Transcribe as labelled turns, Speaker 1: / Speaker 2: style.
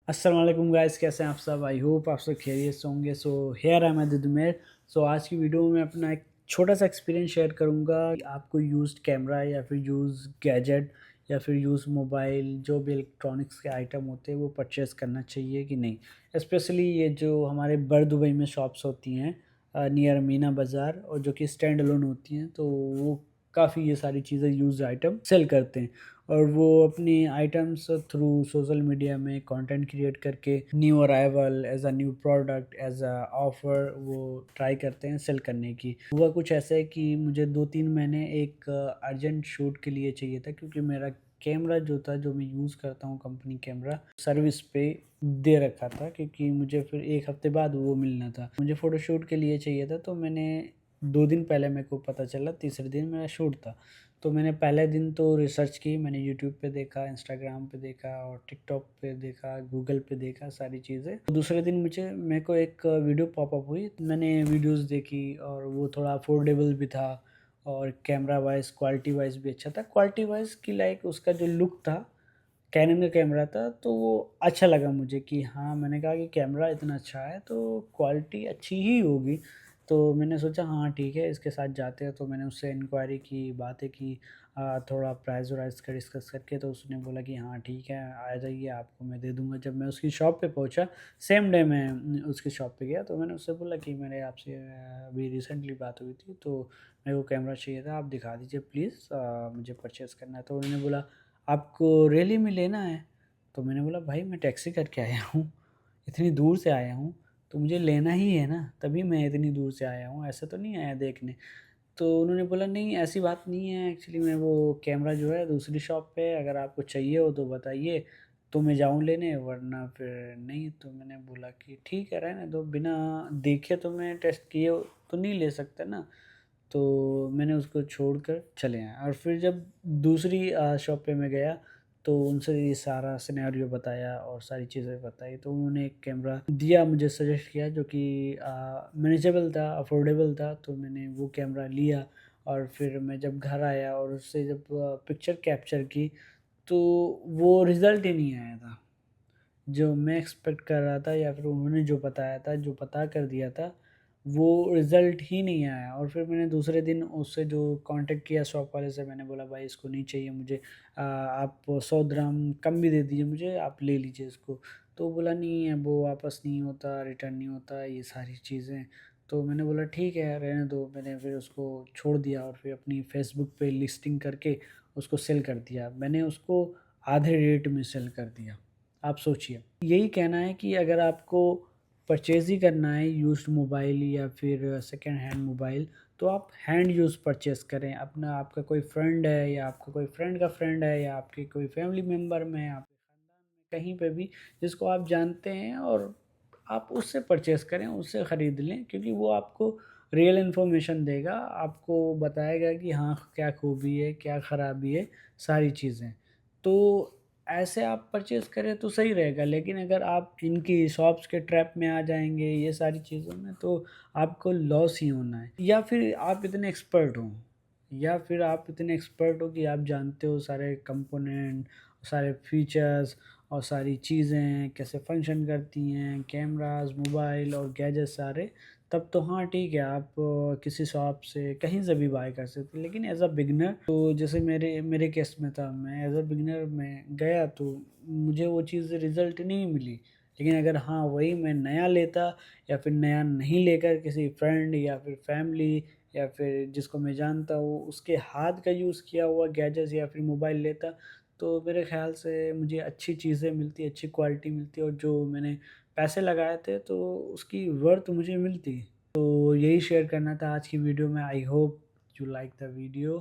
Speaker 1: अस्सलाम वालेकुम गाइस, कैसे हैं आप सब। आई होप आप सब खैरियत से होंगे। So here I am दुमेर। सो आज की वीडियो में अपना एक छोटा सा एक्सपीरियंस शेयर करूंगा कि आपको यूज्ड कैमरा या फिर यूज गैजेट या फिर यूज मोबाइल जो भी इलेक्ट्रॉनिक्स के आइटम होते हैं वो परचेज़ करना चाहिए कि नहीं। स्पेशली ये जो हमारे बर दुबई में शॉप्स होती हैं नियर मीना बाज़ार, और जो कि स्टैंड अलोन होती हैं, तो वो काफ़ी ये सारी चीज़ें यूज आइटम सेल करते हैं। और वो अपनी आइटम्स थ्रू सोशल मीडिया में कंटेंट क्रिएट करके new arrival as a new product as a offer वो ट्राई करते हैं सेल करने की। हुआ कुछ ऐसा है कि मुझे 2-3 महीने एक अर्जेंट शूट के लिए चाहिए था, क्योंकि मेरा कैमरा जो था, जो मैं यूज़ करता हूँ कंपनी कैमरा, सर्विस पे दे रखा था, क्योंकि मुझे फिर 1 हफ्ते बाद वो मिलना था। मुझे फ़ोटोशूट के लिए चाहिए था, तो मैंने 2 दिन पहले मेरे को पता चला, तीसरे दिन मेरा शूट था। तो मैंने पहले दिन तो रिसर्च की, मैंने यूट्यूब पे देखा, इंस्टाग्राम पे देखा और टिकटॉक पे देखा, गूगल पे देखा सारी चीज़ें। दूसरे दिन मेरे को एक वीडियो पॉपअप हुई, मैंने वीडियोस देखी और वो थोड़ा अफोर्डेबल भी था और कैमरा वाइज क्वालिटी वाइज भी अच्छा था। क्वालिटी वाइज की लाइक उसका जो लुक था, कैनन का कैमरा था, तो वो अच्छा लगा मुझे कि हाँ, मैंने कहा कि कैमरा इतना अच्छा है तो क्वालिटी अच्छी ही होगी। तो मैंने सोचा हाँ ठीक है, इसके साथ जाते हैं। तो मैंने उससे इंक्वायरी की, बातें की, थोड़ा प्राइस वाइस का डिस्कस करके, तो उसने बोला कि हाँ ठीक है, आ जाइए, आपको मैं दे दूँगा। जब मैं उसकी शॉप पे पहुँचा, सेम डे मैं उसकी शॉप पे गया, तो मैंने उससे बोला कि मेरे आपसे अभी रिसेंटली बात हुई थी, तो मेरे को कैमरा चाहिए था, आप दिखा दीजिए प्लीज़, मुझे परचेज़ करना है। तो उन्होंने बोला आपको रैली में लेना है? तो मैंने बोला भाई मैं टैक्सी करके आया हूँ, इतनी दूर से आया हूँ, तो मुझे लेना ही है ना, तभी मैं इतनी दूर से आया हूँ, ऐसे तो नहीं आया देखने। तो उन्होंने बोला नहीं ऐसी बात नहीं है, एक्चुअली मैं वो कैमरा जो है दूसरी शॉप पे है, अगर आपको चाहिए हो तो बताइए, तो मैं जाऊँ लेने, वरना फिर नहीं। तो मैंने बोला कि ठीक है रहने दो, बिना देखे तो मैं टेस्ट किए तो नहीं ले सकता ना। तो मैंने उसको छोड़कर चले आए, और फिर जब दूसरी शॉप पे मैं गया, तो उनसे ये सारा सिनेरियो बताया और सारी चीज़ें बताई, तो उन्होंने एक कैमरा दिया, मुझे सजेस्ट किया, जो कि मैनेजेबल था, अफोर्डेबल था, तो मैंने वो कैमरा लिया। और फिर मैं जब घर आया और उससे जब पिक्चर कैप्चर की, तो वो रिज़ल्ट ही नहीं आया था जो मैं एक्सपेक्ट कर रहा था, या फिर उन्होंने जो बताया था, जो पता कर दिया था, वो रिज़ल्ट ही नहीं आया। और फिर मैंने दूसरे दिन उससे जो कॉन्टैक्ट किया शॉप वाले से, मैंने बोला भाई इसको नहीं चाहिए मुझे, आप 100 ग्राम कम भी दे दीजिए मुझे, आप ले लीजिए इसको। तो बोला नहीं है, वो वापस नहीं होता, रिटर्न नहीं होता, ये सारी चीज़ें। तो मैंने बोला ठीक है रहने दो, मैंने फिर उसको छोड़ दिया और फिर अपनी फ़ेसबुक पे लिस्टिंग करके उसको सेल कर दिया। मैंने उसको आधे रेट में सेल कर दिया। आप सोचिए। यही कहना है कि अगर आपको परचेज़ ही करना है यूज़्ड मोबाइल या फिर सेकंड हैंड मोबाइल, तो आप हैंड यूज़ परचेज़ करें। अपना आपका कोई फ्रेंड है, या आपका कोई फ्रेंड का फ्रेंड है, या आपके कोई फैमिली मेंबर में, आपके ख़ानदान में, कहीं पे भी जिसको आप जानते हैं, और आप उससे परचेज़ करें, उससे ख़रीद लें, क्योंकि वो आपको रियल इन्फॉर्मेशन देगा, आपको बताएगा कि हाँ, क्या खूबी है, क्या ख़राबी है, सारी चीज़ें। तो ऐसे आप परचेज़ करें तो सही रहेगा, लेकिन अगर आप इनकी शॉप्स के ट्रैप में आ जाएँगे, ये सारी चीज़ों में, तो आपको लॉस ही होना है। या फिर आप इतने एक्सपर्ट हो कि आप जानते हो सारे कंपोनेंट, सारे फीचर्स और सारी चीज़ें कैसे फ़ंक्शन करती हैं, कैमराज़, मोबाइल और गैजेट सारे, तब तो हाँ ठीक है, आप किसी शॉप से कहीं से भी बाय कर सकते हैं। लेकिन एज़ अ बिगिनर, तो जैसे मेरे मेरे केस में था, मैं एज़ अ बिगिनर मैं गया, तो मुझे वो चीज़ रिज़ल्ट नहीं मिली। लेकिन अगर हाँ, वही मैं नया लेता, या फिर नया नहीं लेकर किसी फ्रेंड या फिर फैमिली या फिर जिसको मैं जानता हूँ, उसके हाथ का यूज़ किया हुआ गैजेट्स या फिर मोबाइल लेता, तो मेरे ख़्याल से मुझे अच्छी चीज़ें मिलती, अच्छी क्वालिटी मिलती, और जो मैंने पैसे लगाए थे तो उसकी वर्थ मुझे मिलती। तो यही शेयर करना था आज की वीडियो में। I hope you like the video.